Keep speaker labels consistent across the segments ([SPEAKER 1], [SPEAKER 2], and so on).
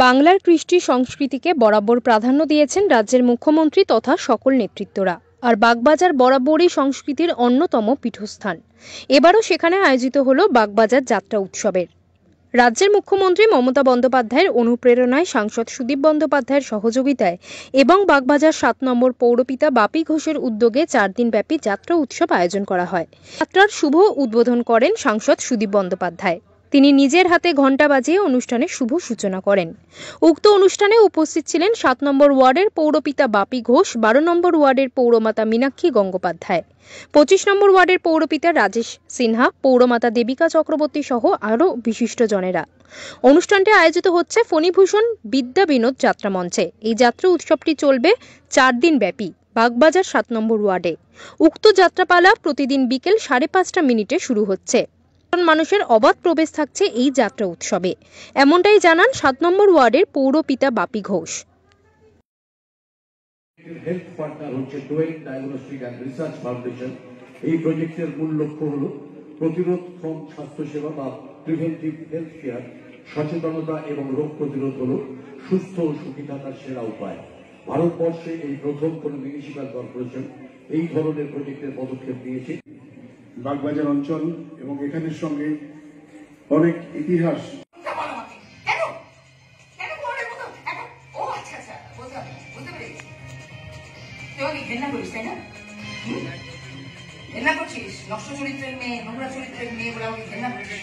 [SPEAKER 1] বাংলার কৃষ্টি সংস্কৃতিকে বরাবর প্রাধান্য দিয়েছেন রাজ্যের মুখ্যমন্ত্রী তথা সকল নেতৃত্বরা। আর বাগবাজার বরাবরই সংস্কৃতির অন্যতম পীঠস্থান। এবারও সেখানে আয়োজিত হলো বাগবাজার যাত্রা উৎসবের। রাজ্যের মুখ্যমন্ত্রী মমতা বন্দ্যোপাধ্যায়ের অনুপ্রেরণায় সাংসদ সুদীপ বন্দ্যোপাধ্যায়ের সহযোগিতায় এবং বাগবাজার ৭ নম্বর পৌরপিতা বাপি ঘোষের উদ্যোগে ৪ দিনব্যাপী যাত্রা উৎসব আয়োজন করা হয়। যাত্রার শুভ উদ্বোধন করেন সাংসদ সুদীপ বন্দ্যোপাধ্যায়। তিনি নিজের হাতে ঘণ্টা বাজিয়ে অনুষ্ঠানের শুভ সূচনা করেন। উক্ত অনুষ্ঠানে উপস্থিত ছিলেন ৭ নম্বর ওয়ার্ডের পৌরপিতা বাপি ঘোষ, ১২ নম্বর ওয়ার্ডের পৌরমাতা মীনাক্ষী গঙ্গোপাধ্যায়, ২৫ নম্বর ওয়ার্ডের পৌরপিতা রাজেশ সিনহা, পৌরমাতা দেবিকা চক্রবর্তী সহ আরও বিশিষ্টজনেরা। অনুষ্ঠানটি আয়োজিত হচ্ছে ফণীভূষণ বিদ্যা বিনোদ যাত্রা মঞ্চে। এই যাত্রা উৎসবটি চলবে ৪ দিন ব্যাপী বাগবাজার ৭ নম্বর ওয়ার্ডে। উক্ত যাত্রাপালা প্রতিদিন বিকেল ৫:৩০ শুরু হচ্ছে। মানুষের অবাধ প্রবেশ থাকছে এই যাত্রা উৎসবে, এমনটাই জানান ৭ নম্বর ওয়ার্ডের পৌরপিতা বাপি ঘোষ।
[SPEAKER 2] হেলথ পার্টনার হচ্ছে Dwayne diagnostic and research foundation. এই প্রজেক্টের মূল লক্ষ্য হল প্রতিরোধক্ষম স্বাস্থ্যসেবা বা প্রিভেন্টিভ হেলথ কেয়ার। সচেতনতা এবং রোগ প্রতিরোধ হল সুস্থ ও সুখী থাকার সেরা উপায়। ভারতবর্ষে এই প্রথম কোন মিউনিসিপ্যাল কর্পোরেশন এই ধরনের প্রজেক্টের পদক্ষেপ নিয়েছে।
[SPEAKER 3] বাগবাজার অঞ্চল এবং এখানের সঙ্গে অনেক ইতিহাস।
[SPEAKER 4] ঘৃণা করছিস নষ্ট চরিত্রের মেয়ে, নোংরা চরিত্রের মেয়ে বলে আমাকে ঘৃণা করছিস?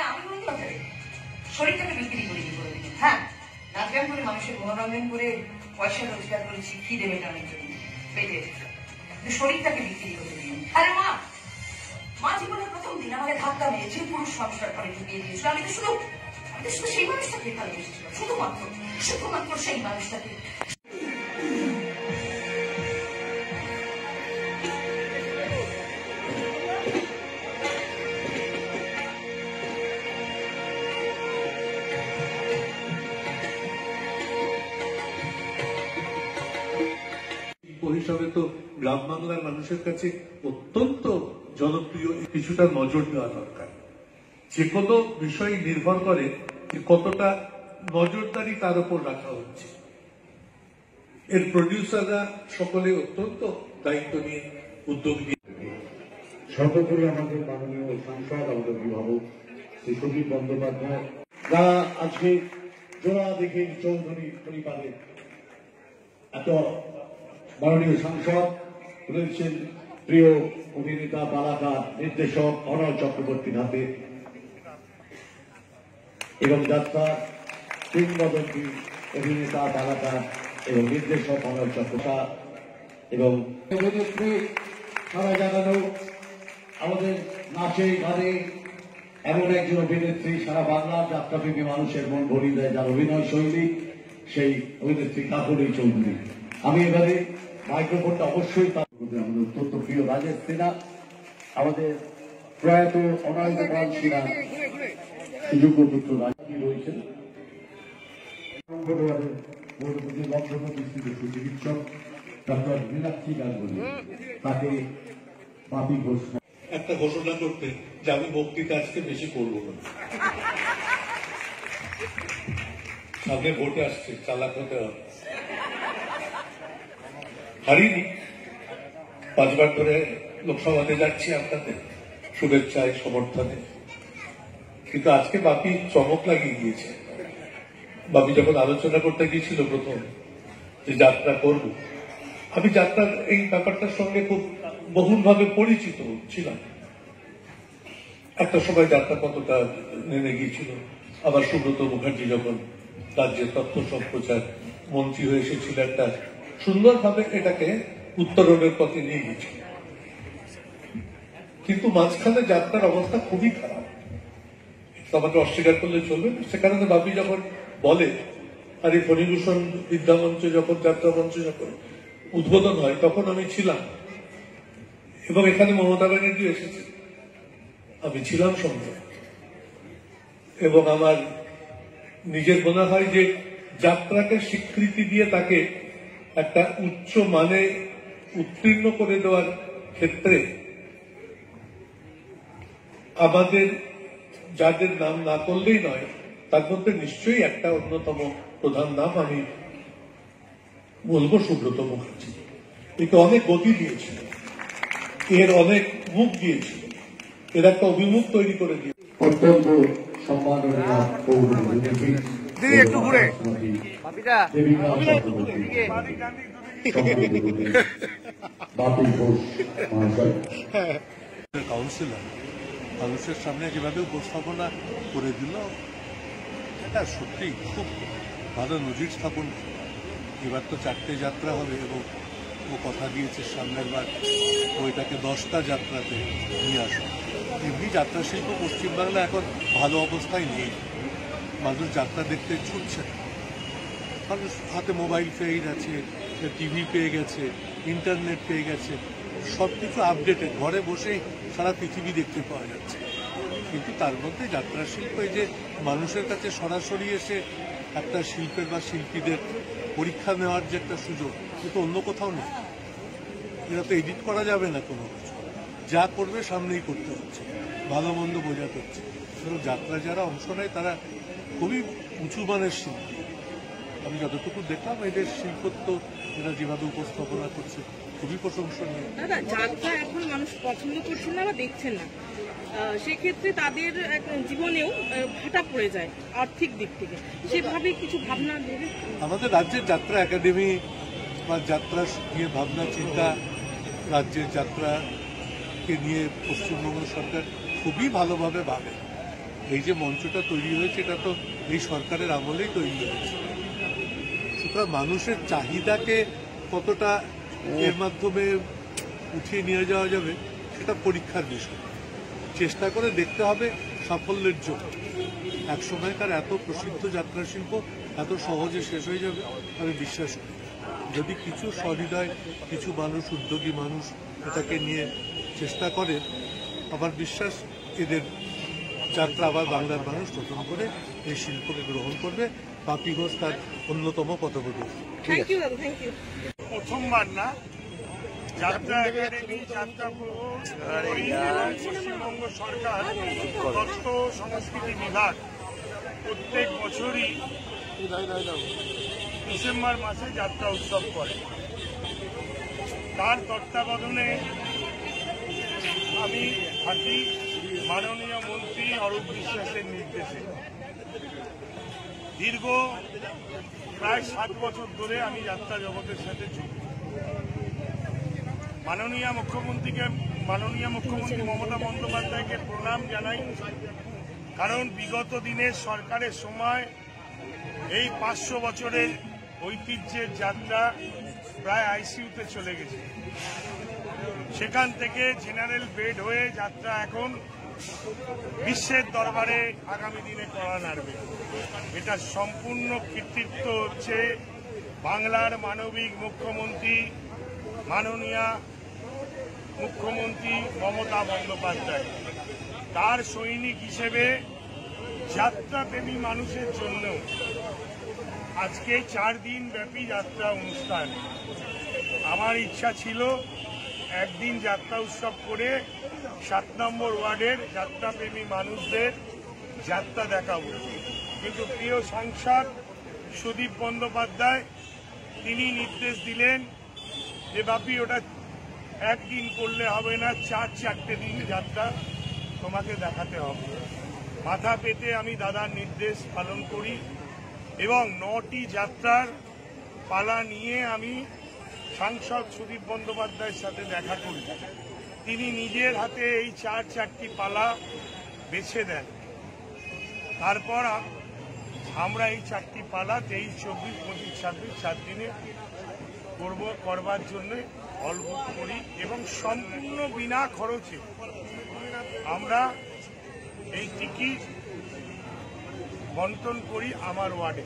[SPEAKER 4] আমি কোনো কথা রে, শরীরটাকে বিক্রি করিনি কোনোদিন। হ্যাঁ, নাচ গান করে মানুষের মনোরঞ্জন করে পয়সা রোজগার করেছি খিদে মেটানোর জন্য পেটে, শরীরটাকে বিক্রি করে দিন। আরে মা জীবনের প্রথম দিন আমাকে ধাক্কা মেরেছে, পুরুষ সংসার করে ঢুকিয়ে দিয়েছিল। আমি তো শুধু সেই মানুষটাকে ভালোবেসেছিলাম, শুধুমাত্র সেই মানুষটাকে।
[SPEAKER 5] হিসাবে তো গ্রাম বাংলার মানুষের কাছে অত্যন্ত জনপ্রিয়। কিছুটা নজর দেওয়া দরকার। যে কোনো বিষয় নির্ভর করে কতটা নজরদারি তার উপর রাখা হচ্ছে। এর প্রডিউসাররা সকলে অত্যন্ত দায়িত্ব নিয়ে উদ্যোগ নিয়ে।
[SPEAKER 2] সর্বোপরি আমাদের মাননীয় সাংসদ, আমাদের অভিভাবক শ্রী সুদীপ বন্দ্যোপাধ্যায়, যারা আজকে জোড়া দেখে চৌধুরী পরিবারের এত মাননীয় সাংসদ রয়েছেন প্রিয় অভিনেতা, বালাকার, নির্দেশক অনল চক্রবর্তীর হাতে এবং যাত্রা কিংবদন্তি অভিনেতা, বালাকার এবং নির্দেশক অনল চক্রবর্তী এবং অভিনেত্রী সারা জানানো আমাদের নাচে গানে এমন একজন অভিনেত্রী সারা বাংলার যাত্রাপ্রেমী মানুষের মন ভরিয়ে দেয়, যার অভিনয় শৈলী সেই অভিনেত্রী কাকুলি চৌধুরী। আমি এবারে মাইক্রোফোনটা অবশ্যই তার মধ্যে আমাদের অত্যন্ত প্রিয় রাজেশ সিনহা, আমাদের প্রয়াত অনায়িত পাল সিনহা সুযোগ্য পুত্র রাজী রয়েছেন, সুচিকিৎসক ডক্টর মীনাক্ষী গাঙ্গুলি, তাকে বাপি ঘোষ।
[SPEAKER 5] একটা ঘোষণা করতে যে আমি বক্তৃতা আজকে বেশি করবো না, সামনে ভোটে আসছে, চালাক হতে হবে। হারিনি, 5 বার ধরে লোকসভাতে যাচ্ছি আপনাদের শুভেচ্ছায় সমর্থনে, কিন্তু আজকে বাপি চমক লাগিয়ে দিয়েছে। বাপি যখন আলোচনা করতে গিয়েছিল প্রথম যে যাত্রা করব, আমি যাত্রার এই ব্যাপারটার সঙ্গে খুব বহুলভাবে পরিচিত ছিলাম। একটা সময় যাত্রা কতটা নেমে গিয়েছিল। আবার সুব্রত মুখার্জি যখন রাজ্যের তথ্য সম্প্রচার মন্ত্রী হয়ে এসেছিল, একটা সুন্দরভাবে এটাকে উত্তরণের পথে নিয়ে গেছিল। কিন্তু মাঝখানে যাত্রার অবস্থা খুবই খারাপ, আমাকে অস্বীকার করলে চলবে। সে কারণে বাপি যখন বলে, আর এই ফণীভূষণ বিদ্যামঞ্চ যখন যাত্রা মঞ্চ যখন উদ্বোধন হয়, তখন আমি ছিলাম এবং এখানে মমতা ব্যানার্জি এসেছে, আমি ছিলাম সঙ্গে। এবং আমার নিজের মনে হয় যে যাত্রাকে স্বীকৃতি দিয়ে তাকে একটা উচ্চ মানে উত্তীর্ণ করে দেওয়ার ক্ষেত্রে আমাদের যাদের নাম না করলেই নয়, তার মধ্যে নিশ্চয়ই একটা অন্যতম প্রধান নাম আমি বলবো সুব্রত মুখার্জি। একে অনেক গতি দিয়েছিল, এর অনেক মুখ দিয়েছিল, এর একটা অভিমুখ তৈরি করে দিয়েছিল।
[SPEAKER 2] অত্যন্ত সম্মাননীয় পৌরহিত একটু ঘুরে বাপি ঘোষ মহাশয়
[SPEAKER 6] কাউন্সিলর মানুষের সামনে যেভাবে উপস্থাপনা করে দিল, এটা সত্যি খুব ভালো নজির স্থাপন। এবার তো 4টে যাত্রা হবে এবং ও কথা দিয়েছে সামনের বার ওইটাকে 10টা যাত্রাতে নিয়ে আসবে। এমনি যাত্রা শিল্প পশ্চিমবাংলা এখন ভালো অবস্থায় নেই, মানুষ যাত্রা দেখতে ছুটছে না। মানুষ হাতে মোবাইল পেয়ে গেছে, টিভি পেয়ে গেছে, ইন্টারনেট পেয়ে গেছে, সব কিছু আপডেটেড, ঘরে বসেই সারা পৃথিবী দেখতে পাওয়া যাচ্ছে। কিন্তু তার মধ্যে যাত্রা শিল্প এই যে মানুষের কাছে সরাসরি এসে একটা শিল্পের বা শিল্পীদের পরীক্ষা নেওয়ার যে একটা সুযোগ, কিন্তু অন্য কোথাও নেই। এটা তো এডিট করা যাবে না কোনো কিছু, যা করবে সামনেই করতে হচ্ছে, ভালো মন্দ বোঝাতে হচ্ছে। যাত্রা যারা অংশ নেয় তারা খুবই উঁচু মানের শিল্পী। আমি যতটুকু দেখলাম এদের শিল্পত্ব এরা যেভাবে উপস্থাপনা করছে খুবই প্রশংসনীয়।
[SPEAKER 7] দাদা, যাত্রা এখন মানুষ পছন্দ করছেন না বা দেখছেন না, সেক্ষেত্রে তাদের জীবনেও ভাটা পড়ে যায় আর্থিক দিক থেকে, সেভাবে কিছু ভাবনা ভেবে
[SPEAKER 6] আমাদের রাজ্যের যাত্রা একাডেমি বা যাত্রা নিয়ে ভাবনা চিন্তা, রাজ্যের যাত্রাকে নিয়ে পশ্চিমবঙ্গ সরকার খুবই ভালোভাবে ভাবে। এই যে মঞ্চটা তৈরি হয়েছে এটা তো এই সরকারের আমলেই তৈরি হয়েছে। সুতরাং মানুষের চাহিদাকে কতটা এর মাধ্যমে উঠিয়ে নিয়ে যাওয়া যাবে সেটা পরীক্ষার বিষয়। চেষ্টা করে দেখতে হবে সাফল্যের জন্য। এক সময়কার এত প্রসিদ্ধ যাত্রা শিল্প এত সহজে শেষ হয়ে যাবে আমি বিশ্বাস করি। যদি কিছু সহৃদয় কিছু মানুষ, উদ্যোগী মানুষ এটাকে নিয়ে চেষ্টা করে, আমার বিশ্বাস এদের যাত্রা আবার বাংলার মানুষ নতুন করে এই শিল্পকে গ্রহণ করবে। বাপি ঘোষ তার অন্যতম পথপ্রদর্শক।
[SPEAKER 7] থ্যাংক ইউ দাদা, থ্যাংক ইউ।
[SPEAKER 8] প্রথমবার না যাত্রা একাডেমি, যাত্রা পশ্চিমবঙ্গ সরকার তথ্য সংস্কৃতি বিভাগ প্রত্যেক বছরই ডিসেম্বর মাসে যাত্রা উৎসব করে। তার তত্ত্বাবধানে আমি থাকি মাননীয় মন্ত্রী অরূপ বিশ্বাসের নির্দেশে। দীর্ঘ প্রায় 7 বছর ধরে আমি যাত্রা জগতের সাথে যুক্ত। মাননীয় মুখ্যমন্ত্রী মমতা বন্দ্যোপাধ্যায়কে প্রণাম জানাই, কারণ বিগত দিনের সরকারের সময় এই 500 বছরের ঐতিহ্যের যাত্রা প্রায় আইসিইউতে চলে গেছে। সেখান থেকে জেনারেল বেড হয়ে যাত্রা এখন বিশ্বের দরবারে আগামী দিনে কড়া নাড়বে। এটা সম্পূর্ণ কৃতিত্ব হচ্ছে বাংলার মানবিক মুখ্যমন্ত্রী, মাননীয় মুখ্যমন্ত্রী মমতা বন্দ্যোপাধ্যায়। তার সৈনিক হিসেবে যাত্রাপ্রেমী মানুষের জন্য আজকে 4 দিন ব্যাপী যাত্রা অনুষ্ঠান। আমার ইচ্ছা ছিল একদিন যাত্রা উৎসব করে 7 নম্বর ওয়ার্ডের যাত্রাপ্রেমী মানুষদের যাত্রা দেখাবো, কিন্তু প্রিয় সাংসদ সুদীপ বন্দ্যোপাধ্যায় তিনি নির্দেশ দিলেন যে বাপি ওটা একদিন করলে হবে না, 4-4টে দিন যাত্রা তোমাকে দেখাতে হবে। মাথা পেতে আমি দাদার নির্দেশ পালন করি এবং 9টি যাত্রার পালা নিয়ে আমি সাংসদ সুদীপ বন্দ্যোপাধ্যায়ের সাথে দেখা করি। তিনি নিজের হাতে এই 4টি পালা বেছে দেন। তারপর আমরা এই 4টি পালা 23, 24, 25, 26 4 দিনে করবার জন্য হল বুক করি এবং সম্পূর্ণ বিনা খরচে আমরা এই টিকিট বন্টন করি আমার ওয়ার্ডে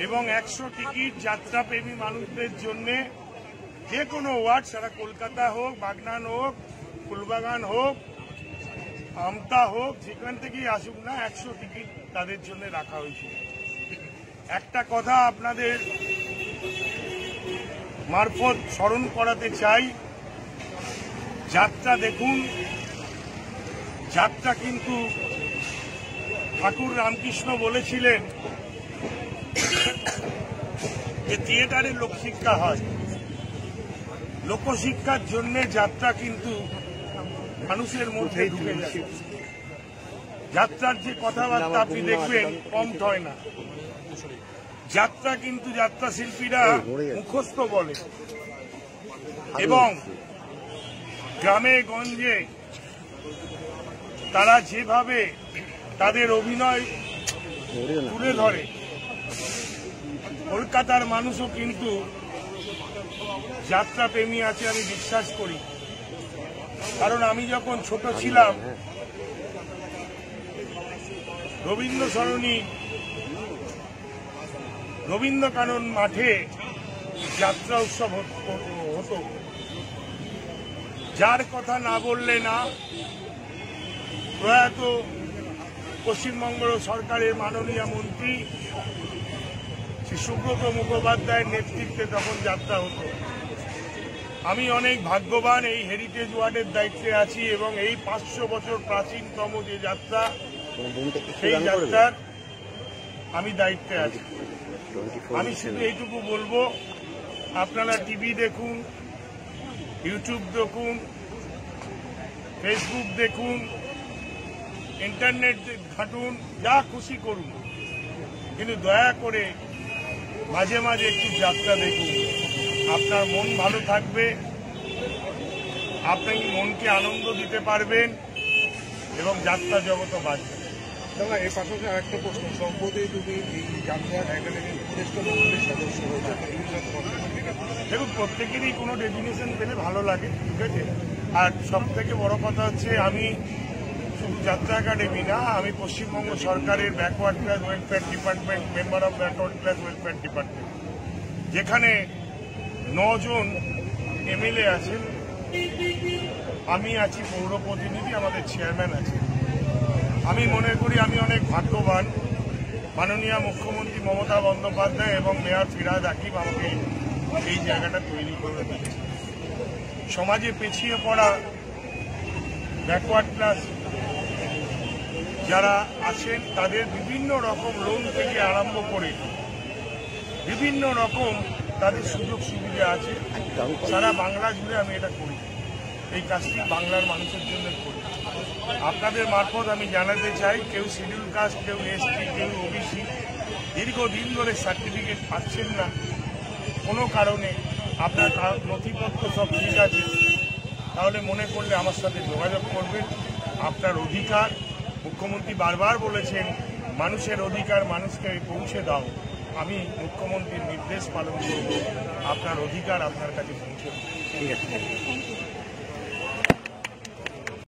[SPEAKER 8] এবং 100 টিকিট যাত্রাপ্রেমী মানুষদের জন্য যে কোনো ওয়ার্ড, সারা কলকাতা হোক, বাগনান হোক, ফুলবাগান হোক, আমতা হোক, যেখান থেকেই আসুক না, 100 টিকিট তাদের জন্য রাখা হয়েছিল। একটা কথা আপনাদের মারফত স্মরণ করাতে চাই, যাত্রা দেখুন, যাত্রা কিন্তু ঠাকুর রামকৃষ্ণ বলেছিলেন যে থিয়েটারে লোকশিক্ষা হয়, লোকশিক্ষার জন্য যাত্রা কিন্তু মানুষের মধ্যে ঢুকে যায়। যাত্রার যে কথাবার্তা আপনি দেখবেন কম হয় না। যাত্রা কিন্তু যাত্রা শিল্পীরা মুখস্থ বলে এবং গ্রামে গঞ্জে তারা যেভাবে তাদের অভিনয় তুলে ধরে, কলকাতার মানুষও কিন্তু যাত্রা প্রেমী আছে আমি বিশ্বাস করি। কারণ আমি যখন ছোট ছিলাম রবীন্দ্র সরণি রবীন্দ্রকানন মাঠে যাত্রা উৎসব হতো, যার কথা না বললে না। প্রয়াত পশ্চিমবঙ্গ সরকারের মাননীয় মন্ত্রী শ্রী সুব্রত মুখোপাধ্যায়ের নেতৃত্বে তখন যাত্রা হতো। আমি অনেক ভাগ্যবান এই হেরিটেজ ওয়ার্ডের দায়িত্বে আছি এবং এই 500 বছর প্রাচীনতম যে যাত্রা, সেই যাত্রার আমি দায়িত্বে আছি। আমি শুধু এইটুকু বলবো, আপনারা টিভি দেখুন, ইউটিউব দেখুন, ফেসবুক দেখুন, ইন্টারনেট ঘাঁটুন, যা খুশি করুন, কিন্তু দয়া করে মাঝে মাঝে একটু যাত্রা দেখুন। আপনার মন ভালো থাকবে, আপনি মনকে আনন্দ দিতে পারবেন এবং যাত্রা জগৎও বাঁচবে।
[SPEAKER 3] দাদা, এর পাশাপাশি আরেকটা প্রশ্ন, সম্প্রতি তুমি এই যাত্রা একাডেমির উপদেষ্টা মন্ডলীর সদস্য হয়েছে,
[SPEAKER 8] দেখুন প্রত্যেকেরই কোনো ডেজিগনেশন পেলে ভালো লাগে, ঠিক আছে। আর সব থেকে বড় কথা হচ্ছে আমি শুধু যাত্রা একাডেমি না, আমি পশ্চিমবঙ্গ সরকারের backward class welfare department member of backward class welfare department, যেখানে 9 জন এমএলএ আছেন, আমি আছি পৌর প্রতিনিধি, আমাদের চেয়ারম্যান আছে। আমি মনে করি আমি অনেক ভাগ্যবান, মাননীয় মুখ্যমন্ত্রী মমতা বন্দ্যোপাধ্যায় এবং মেয়র ফিরহাদ হাকিম আমাকে এই জায়গাটা তৈরি করে দিয়েছে। সমাজে পিছিয়ে পড়া ব্যাকওয়ার্ড ক্লাস যারা আছেন তাদের বিভিন্ন রকম লোন থেকে আরম্ভ করে বিভিন্ন রকম তাদের সুযোগ সুবিধা আছে। সারা বাংলা জুড়ে আমি এটা করি, এই কাজটি বাংলার মানুষের জন্য করি। আপনাদের মারফত আমি জানাতে চাই, কেউ শিডিউল কাস্ট, কেউ এসটি, কেউ ওবিসি দীর্ঘদিন ধরে সার্টিফিকেট পাচ্ছেন না কোনো কারণে, আপনার নথিপত্র সব ঠিক আছে, তাহলে মনে করলে আমার সাথে যোগাযোগ করবেন। আপনার অধিকার, মুখ্যমন্ত্রী বারবার বলেছেন মানুষের অধিকার মানুষকে পৌঁছে দাও। আমি মুখ্যমন্ত্রীর নির্দেশ পালন করব, আপনার অধিকার আপনার কাছে পৌঁছে দেব।
[SPEAKER 3] ঠিক আছে।